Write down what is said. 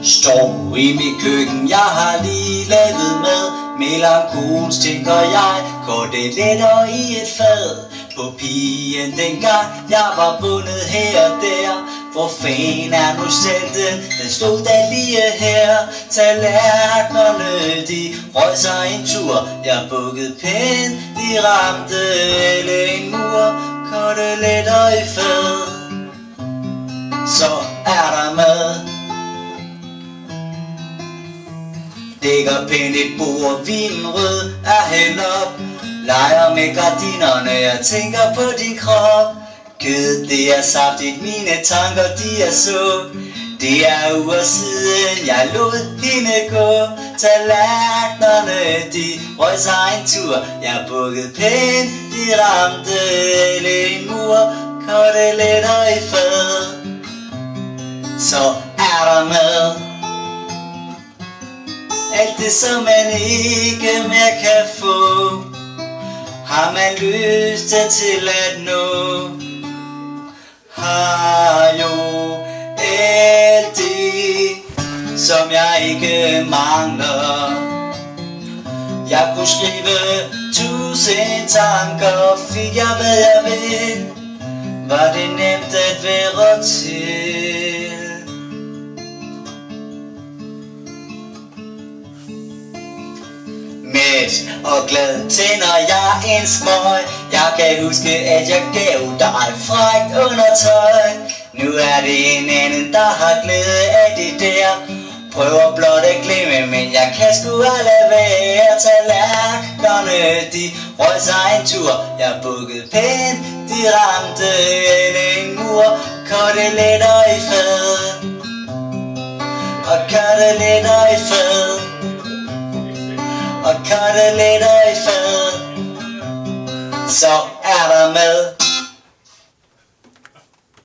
Står i mit køkken, jeg har lige lavet mad. Melankolsk tænker jeg, koteletter i et fad. På pigen dengang, jeg var bundet her og der. Hvor fanden er nu selv den stod der lige her. Tallerkenerne, de røg sig en tur. Jeg bukkede pænt, de ramte en mur. Koteletter i fad, så er der mad. Dækker pænt et bord, vinen rød er hældt op. Leger med gardinerne, jeg tænker på din krop. Kød, det er saftigt, mine tanker, de er så. Det er uger siden, jeg lod hende gå. Tallerkenerne, de røg sig en tur. Jeg bukkede pænt, de ramte en mur. Koteletter i fad, så er der mad. Alt det, som man ikke mere kan få, har man lyst til at nå. Har jo alt det, som jeg ikke mangler. Jeg kunne skrive 1000 tanker, fik jeg hvad jeg vil. Var det nemt at være til. Mæt og glad tænder jeg en smøg. Jeg kan huske at jeg gav dig frækt undertøj. Nu er det en anden der har glæde af det der. Prøver blot at glemme, men jeg kan sgu aldrig være. Tallerkenerne, de røg sig en tur. Jeg bukkede pænt, de ramte en mur. Koteletter i fad, og koteletter i fad, og koteletter i fad, så er der mad.